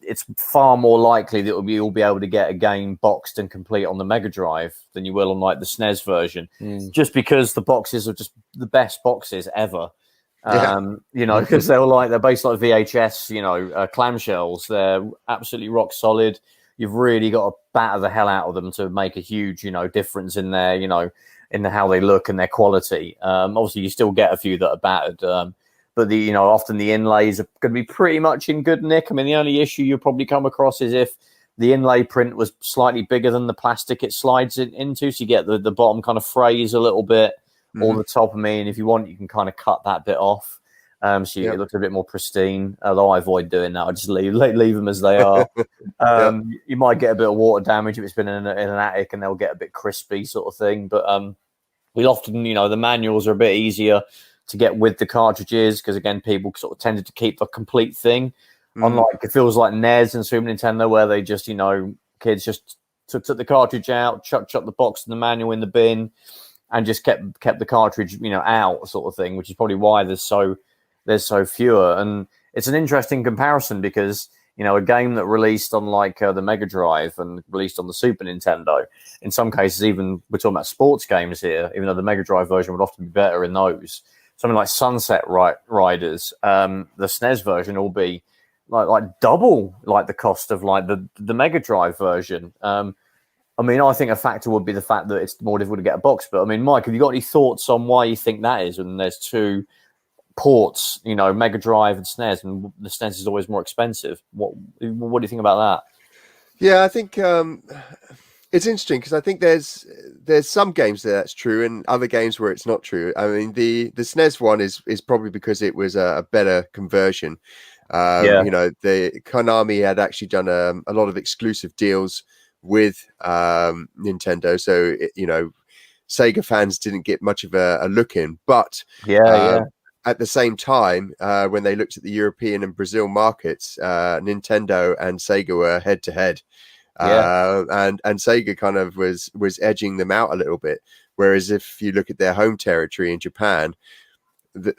it's far more likely that you'll be able to get a game boxed and complete on the Mega Drive than you will on like the SNES version, just because the boxes are just the best boxes ever. Because they're based like VHS, clamshells. They're absolutely rock solid. You've really got to batter the hell out of them to make a huge, difference in their, in how they look and their quality. Obviously, you still get a few that are battered. But often the inlays are going to be pretty much in good nick. I mean, the only issue you'll probably come across is if the inlay print was slightly bigger than the plastic it slides it into. So you get the bottom kind of frays a little bit, or the top. I mean, if you want, you can kind of cut that bit off. It looks a bit more pristine. Although I avoid doing that. I just leave them as they are. You might get a bit of water damage if it's been in an attic, and they'll get a bit crispy sort of thing. But we'll often, the manuals are a bit easier to get with the cartridges, because again, people sort of tended to keep the complete thing. Unlike, it feels like NES and Super Nintendo, where they just, kids just took the cartridge out, chucked the box and the manual in the bin, and just kept the cartridge, out, sort of thing, which is probably why there's so fewer. And it's an interesting comparison because, a game that released on like the Mega Drive and released on the Super Nintendo, in some cases, even we're talking about sports games here, even though the Mega Drive version would often be better in those. Something like Sunset Riders, the SNES version will be like double like the cost of like the Mega Drive version. I mean, I think a factor would be the fact that it's more difficult to get a box. But I mean, Mike, have you got any thoughts on why you think that is? And there's two ports, Mega Drive and SNES, and the SNES is always more expensive. What do you think about that? Yeah, I think it's interesting because I think there's some games that's true and other games where it's not true. I mean, the SNES one is probably because it was a better conversion. The Konami had actually done a lot of exclusive deals with Nintendo, so Sega fans didn't get much of a look in. But at the same time, when they looked at the European and Brazil markets, Nintendo and Sega were head to head. And Sega kind of was edging them out a little bit. Whereas if you look at their home territory in Japan, the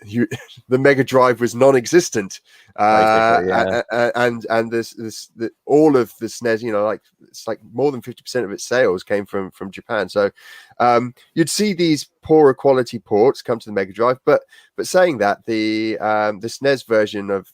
Mega Drive was non-existent, and this all of the SNES, you know, like it's like more than 50% of its sales came from Japan. So you'd see these poorer quality ports come to the Mega Drive, but saying that, the SNES version of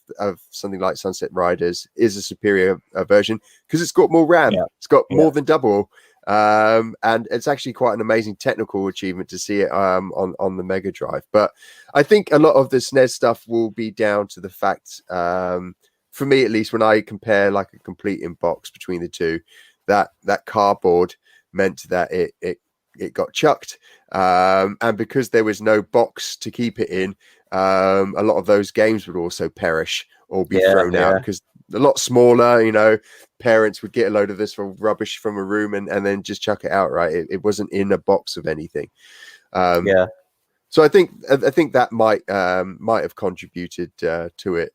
something like Sunset Riders is a superior version because it's got more RAM, it's got more than double. And it's actually quite an amazing technical achievement to see it on the Mega Drive. But I think a lot of the SNES stuff will be down to the fact, for me at least, when I compare like a complete in box between the two, that cardboard meant that it got chucked, and because there was no box to keep it in, a lot of those games would also perish or be thrown out because a lot smaller, you know, parents would get a load of this from rubbish from a room and then just chuck it out, right? It wasn't in a box of anything. So I think that might have contributed to it.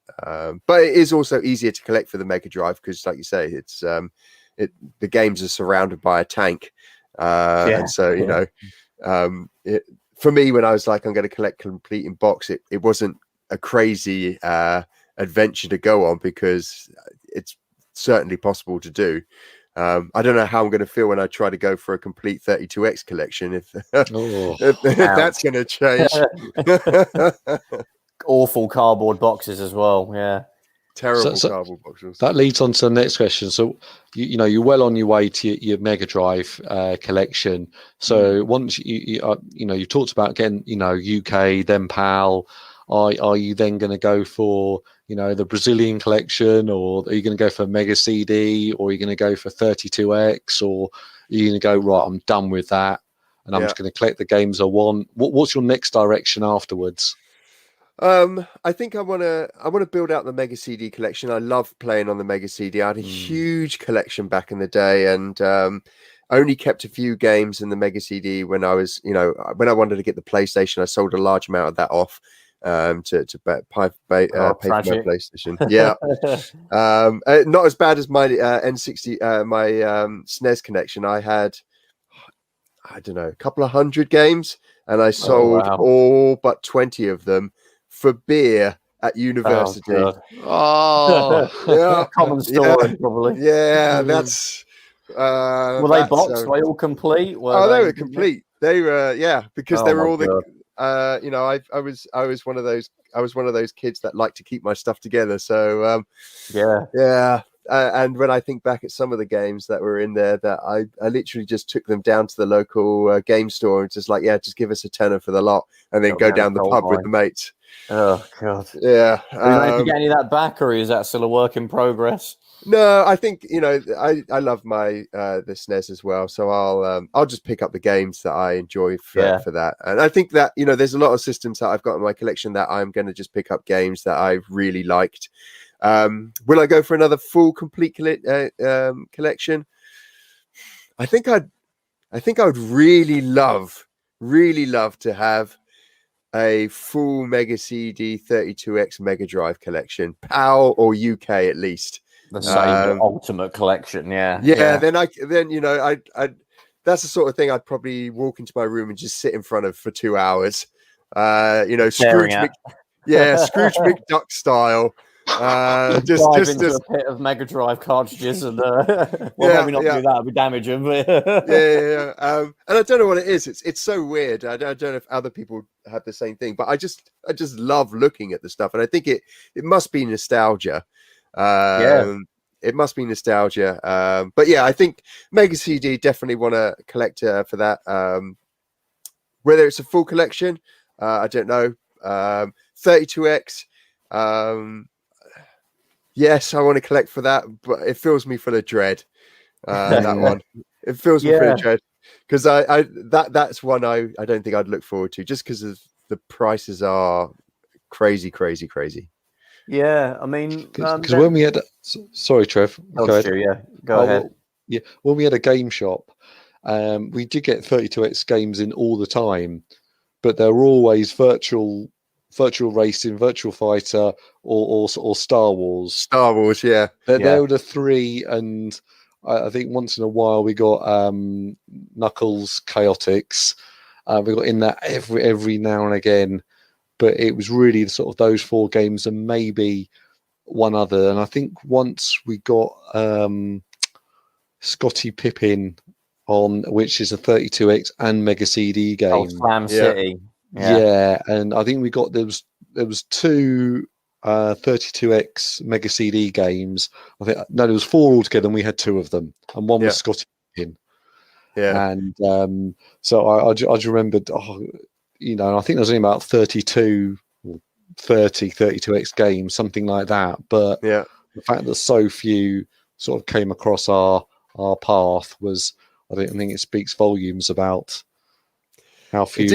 But it is also easier to collect for the Mega Drive because, like you say, it's the games are surrounded by a tank. And so, you know, for me, when I was like, I'm going to collect complete in box, it wasn't a crazy adventure to go on because it's certainly possible to do. I don't know how I'm going to feel when I try to go for a complete 32X collection if that's going to change. Awful cardboard boxes as well. Yeah. Terrible cardboard boxes. That leads on to the next question. So, you know, you're well on your way to your Mega Drive collection. So once you know, you talked about getting, you know, UK, then PAL. Are you then going to go for, you know, the Brazilian collection, or are you going to go for Mega CD, or are you going to go for 32X, or are you going to go, right, I'm done with that and I'm just going to collect the games I want? What's your next direction afterwards? I think I want to build out the Mega CD collection. I love playing on the Mega CD. I had a huge collection back in the day, and only kept a few games in the Mega CD when I was, you know, when I wanted to get the PlayStation. I sold a large amount of that off to pay for my PlayStation. Yeah. Not as bad as my N60, my SNES connection. I had, I don't know, a couple of hundred games, and I sold all but 20 of them for beer at university. Yeah, common story, probably. Yeah, that's. Were they boxed? Were they all complete? They were complete. They were, because they were all the. You know, I was one of those. I was one of those kids that like to keep my stuff together. So and when I think back at some of the games that were in there, that I literally just took them down to the local game store and just like, just give us a tenner for the lot, and then go down the pub with the mates. Oh God! Yeah. Did you manage to get any of that back, or is that still a work in progress? No, I think, you know, I love my the SNES as well, so I'll just pick up the games that I enjoy for that. And I think that, you know, there's a lot of systems that I've got in my collection that I'm going to just pick up games that I've really liked. Will I go for another full complete collection? I think I would really love to have a full Mega CD 32X Mega Drive collection, PAL or UK at least. The same ultimate collection, Then you know, I that's the sort of thing I'd probably walk into my room and just sit in front of for 2 hours. You know, Scrooge McDuck style. Just into a pit of Mega Drive cartridges and maybe not do that, we damage them. And I don't know what it is. It's so weird. I don't know if other people have the same thing, but I just love looking at the stuff, and I think it must be nostalgia. It must be nostalgia. But I think Mega CD definitely want to collect for that. Whether it's a full collection, I don't know. 32X. Yes, I want to collect for that, but it fills me full of dread. That one, it fills me full of dread because that's one I don't think I'd look forward to, just because of the prices are crazy. Yeah, I mean, because when we had, sorry, Trev, go ahead. Go ahead. When we had a game shop, we did get 32X games in all the time, but they were always virtual racing, virtual fighter, or Star Wars. Star Wars, They were the three, and I think once in a while we got Knuckles Chaotix. We got in that every now and again, but it was really sort of those 4 games and maybe one other. And I think once we got Scotty Pippin on, which is a 32X and Mega CD game. Oh, Slam City. Yeah, and I think we got there was 2 32X Mega CD games. I think there was 4 altogether, and we had 2 of them, and one was Scotty Pippin. Yeah, and so I just remembered, you know, I think there's only about 32 or 32X games, something like that. But the fact that so few sort of came across our path was, I think it speaks volumes about how few.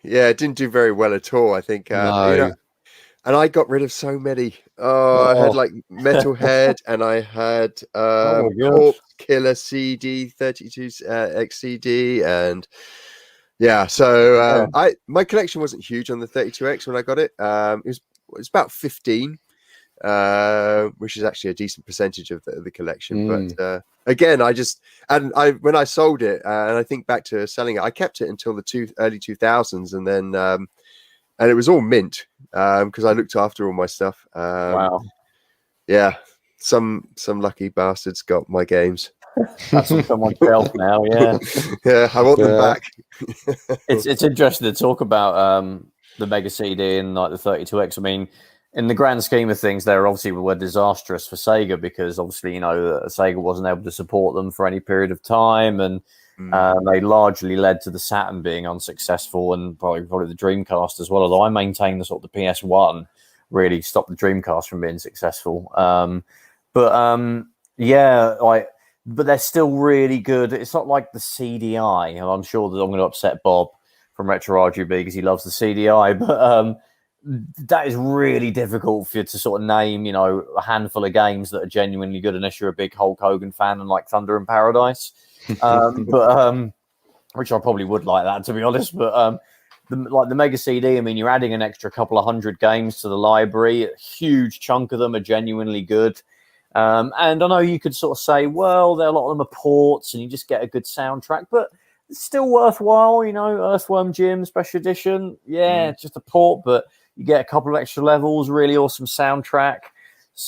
It didn't do very well at all, I think. No. You know, and I got rid of so many. I had like Metalhead, and I had Corpse Killer CD, 32X CD, and so my collection wasn't huge on the 32X when I got it. It was about 15, which is actually a decent percentage of the collection. But again, when I sold it, and I think back to selling it, I kept it until the early 2000s, and then and it was all mint because I looked after all my stuff. Wow. Yeah, some lucky bastards got my games. That's on someone's shelf now. Yeah, I want them back. It's interesting to talk about the Mega CD and like the 32X. I mean, in the grand scheme of things, they obviously were disastrous for Sega because obviously, you know, Sega wasn't able to support them for any period of time, and they largely led to the Saturn being unsuccessful, and probably the Dreamcast as well. Although I maintain the sort of the PS1 really stopped the Dreamcast from being successful. But they're still really good. It's not like the CDI, and I'm sure that I'm going to upset Bob from Retro RGB because he loves the CDI, but that is really difficult for you to sort of name, you know, a handful of games that are genuinely good unless you're a big Hulk Hogan fan and like Thunder in Paradise. Which I probably would like that, to be honest. But the Mega CD, I mean, you're adding an extra couple of 100 games to the library. A huge chunk of them are genuinely good. And I know you could sort of say, well, a lot of them are ports and you just get a good soundtrack, but it's still worthwhile, you know. Earthworm Jim Special Edition, it's just a port, but you get a couple of extra levels, really awesome soundtrack.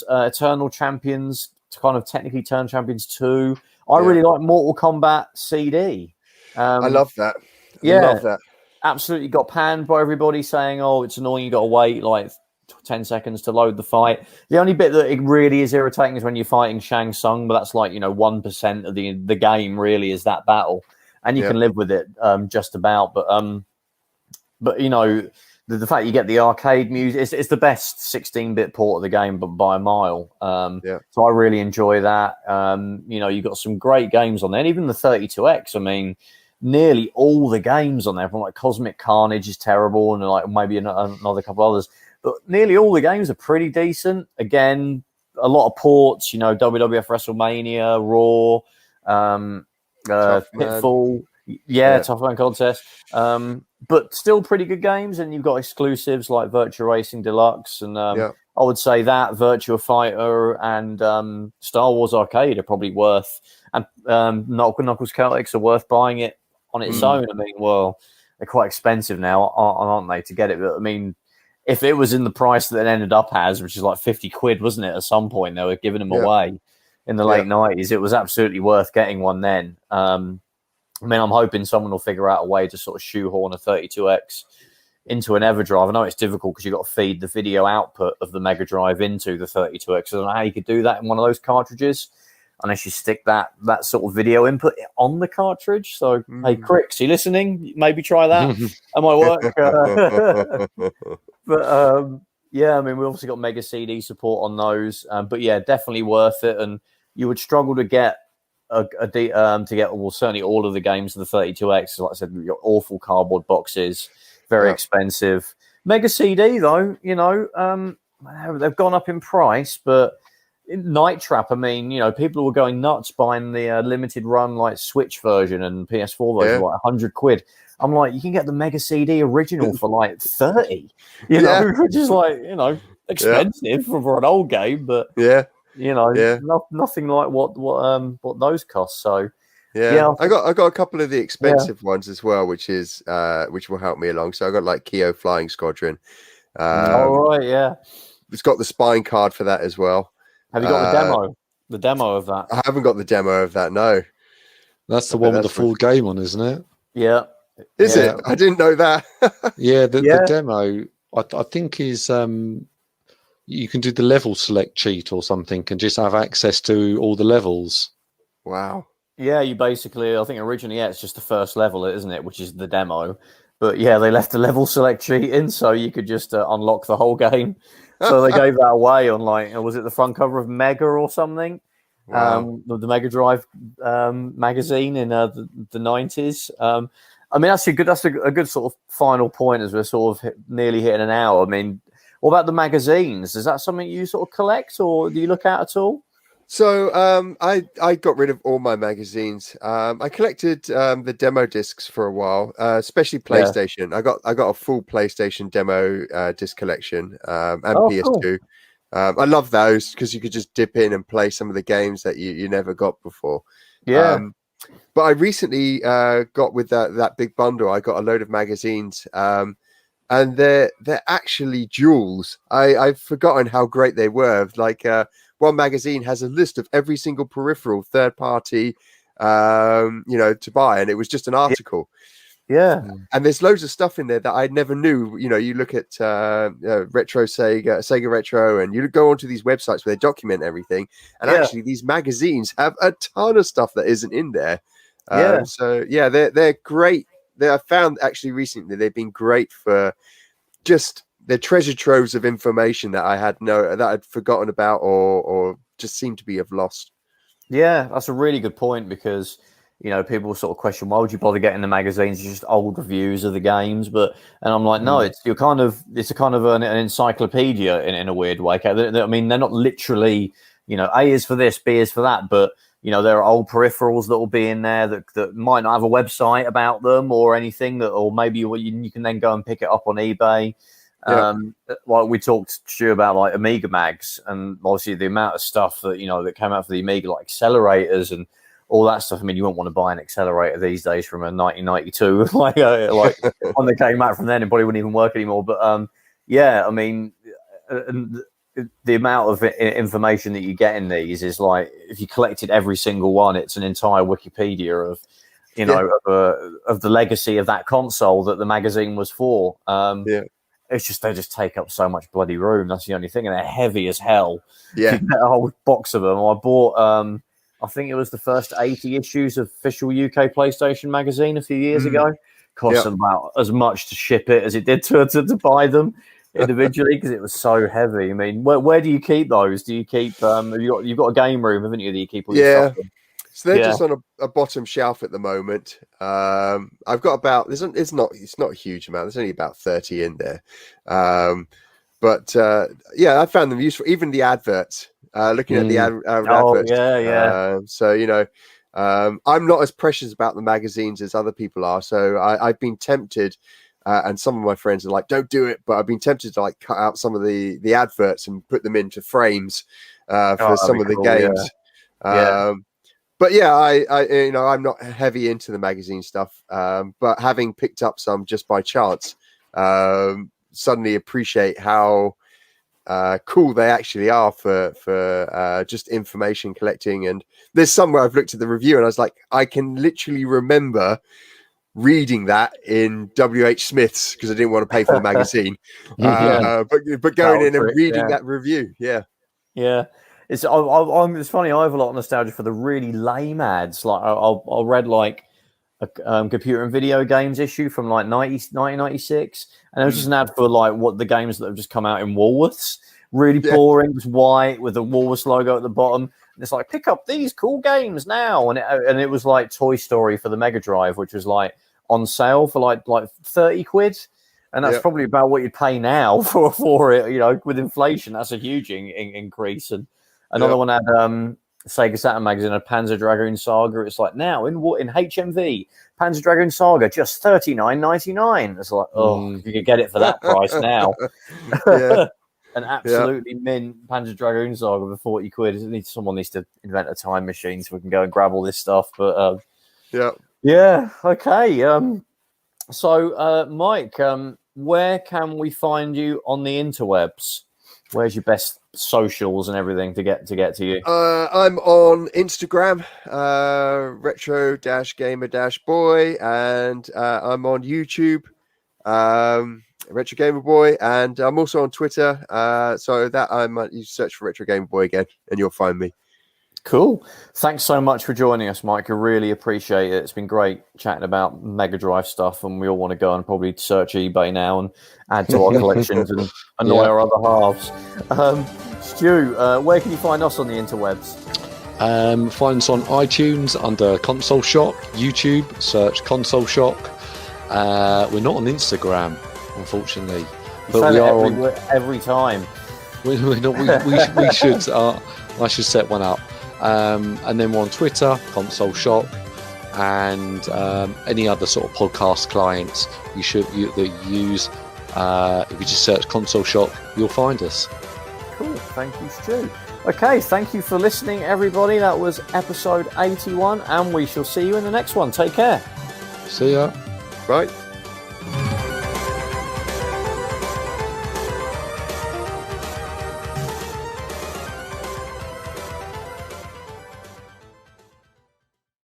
Eternal Champions, kind of technically Eternal Champions 2. I really like Mortal Kombat CD. I love that. I love that. Absolutely got panned by everybody saying, oh, it's annoying, you got to wait like 10 seconds to load the fight. The only bit that it really is irritating is when you're fighting Shang Tsung, but that's like, you know, 1% of the game really is that battle. And you can live with it just about. But you know, the fact you get the arcade music, it's the best 16-bit port of the game, but by a mile. So I really enjoy that. You know, you got some great games on there, and even the 32X. I mean, nearly all the games on there, from like Cosmic Carnage is terrible, and like maybe another couple others, but nearly all the games are pretty decent. Again, a lot of ports. You know, WWF WrestleMania, Raw, Pitfall. Tough Man Contest. But still pretty good games, and you've got exclusives like Virtua Racing Deluxe, and I would say that Virtua Fighter and Star Wars Arcade are probably worth, and Knuckles Celtics are worth buying it on its own. I mean, well, they're quite expensive now, aren't they, to get it? But I mean, if it was in the price that it ended up as, which is like 50 quid, wasn't it? At some point, they were giving them away in the late 90s. It was absolutely worth getting one then. I mean, I'm hoping someone will figure out a way to sort of shoehorn a 32X into an EverDrive. I know it's difficult because you've got to feed the video output of the Mega Drive into the 32X. I don't know how you could do that in one of those cartridges unless you stick that sort of video input on the cartridge. So, hey, Cricks, you listening? Maybe try that. That might work. But, I mean, we obviously got Mega CD support on those. But, yeah, definitely worth it. And you would struggle to get certainly all of the games of the 32X. Like I said, you've got awful cardboard boxes, very expensive. Mega CD though, you know, they've gone up in price, but Night Trap, I mean, you know, people were going nuts buying the limited run like Switch version and PS4 version, like 100 quid. I'm like, you can get the Mega CD original for like 30, you know, which is like, you know, expensive for an old game, but Nothing like what those cost. So I got a couple of the expensive ones as well, which will help me along. So I got like Keo Flying Squadron. All right, yeah. It's got the spine card for that as well. Have you got the demo? The demo of that? I haven't got the demo of that. No, that's the one with the full game on, isn't it? Yeah. Is it? I didn't know that. The demo I think is you can do the level select cheat or something and just have access to all the levels. Wow. Yeah, you basically, I think originally, it's just the first level, isn't it? Which is the demo. But yeah, they left the level select cheat in so you could just unlock the whole game. So they gave that away on was it the front cover of Mega or something? Wow. The Mega Drive magazine in the 90s. I mean, that's a good sort of final point as we're sort of nearly hitting an hour. I mean, what about the magazines? Is that something you sort of collect or do you look at all? So I got rid of all my magazines. I collected the demo discs for a while, especially PlayStation. Yeah. I got a full PlayStation demo disc collection and PS2. Cool. I love those because you could just dip in and play some of the games that you never got before. Yeah. But I recently got with that big bundle. I got a load of magazines, and they're actually jewels. I've forgotten how great they were. Like one magazine has a list of every single peripheral third party, to buy, and it was just an article. Yeah, and there's loads of stuff in there that I never knew. You look at Retro Sega Retro, and you go onto these websites where they document everything. And actually, these magazines have a ton of stuff that isn't in there. So they're great. I found actually recently they've been great for just the treasure troves of information that I'd forgotten about or just seemed to be have lost. Yeah, that's a really good point because people sort of question why would you bother getting the magazines? It's just old reviews of the games, and I'm like, no, it's a kind of an encyclopedia in a weird way. I mean, they're not literally, A is for this, B is for that, but there are old peripherals that will be in there that might not have a website about them or anything or maybe you can then go and pick it up on eBay. Yeah. Like we talked, Stu, about like Amiga mags and obviously the amount of stuff that that came out for the Amiga, like accelerators and all that stuff. I mean, you wouldn't want to buy an accelerator these days from a 1992 like when they came out from then, it probably wouldn't even work anymore. But I mean, the amount of information that you get in these is like if you collected every single one, it's an entire Wikipedia of of the legacy of that console that the magazine was for. It's just they just take up so much bloody room. That's the only thing, and they're heavy as hell. Yeah, you get a whole box of them. I bought, I think it was the first 80 issues of official UK PlayStation magazine a few years ago. Cost them about as much to ship it as it did to buy them individually because it was so heavy. I mean, where do you keep those? Do you keep? You've got a game room, haven't you? That you keep all your stuff in? So they're just on a bottom shelf at the moment. I've got about it's not a huge amount. There's only about 30 in there. But I found them useful. Even the adverts. Looking at the adverts. So I'm not as precious about the magazines as other people are. So I've been tempted, and some of my friends are like, "Don't do it," but I've been tempted to like cut out some of the adverts and put them into frames for some of the games. But I'm not heavy into the magazine stuff. But having picked up some just by chance, suddenly appreciate how cool they actually are for just information collecting. And there's somewhere I've looked at the review and I was like, I can literally remember reading that in W.H. Smith's because I didn't want to pay for the magazine. But going in and reading that review, It's funny. I have a lot of nostalgia for the really lame ads. Like I read like a computer and video games issue from like 1996, and it was just an ad for like what the games that have just come out in Woolworths. Really boring, just white with the Woolworths logo at the bottom. And it's like pick up these cool games now, and it was like Toy Story for the Mega Drive, which was like on sale for like 30 quid. And that's probably about what you'd pay now for it. With inflation, that's a huge increase. And another one had Sega Saturn magazine, a Panzer Dragoon Saga. It's like now in HMV, Panzer Dragoon Saga just $39.99. It's like, if you could get it for that price now. an absolutely mint Panzer Dragoon Saga for 40 quid. Someone needs to invent a time machine so we can go and grab all this stuff. But yeah, okay. So Mike, where can we find you on the interwebs? Where's your best socials and everything to get to you? I'm on Instagram, retro-gamer-boy, and I'm on YouTube, Retro Gamer Boy, and I'm also on Twitter. So that you search for Retro Gamer Boy again, and you'll find me. Cool. Thanks so much for joining us, Mike. I really appreciate it. It's been great chatting about Mega Drive stuff, and we all want to go and probably search eBay now and add to our collections and annoy our other halves. Stu, where can you find us on the interwebs? Find us on iTunes under Console Shock, YouTube, search Console Shock. We're not on Instagram, unfortunately, but we are on every time. We're not, we should. I should set one up. And then we're on Twitter, Console Shock, and any other sort of podcast clients that you use. If you just search Console Shock, you'll find us. Cool. Thank you, Stu. Okay, thank you for listening, everybody. That was episode 81, and we shall see you in the next one. Take care. See ya. Bye.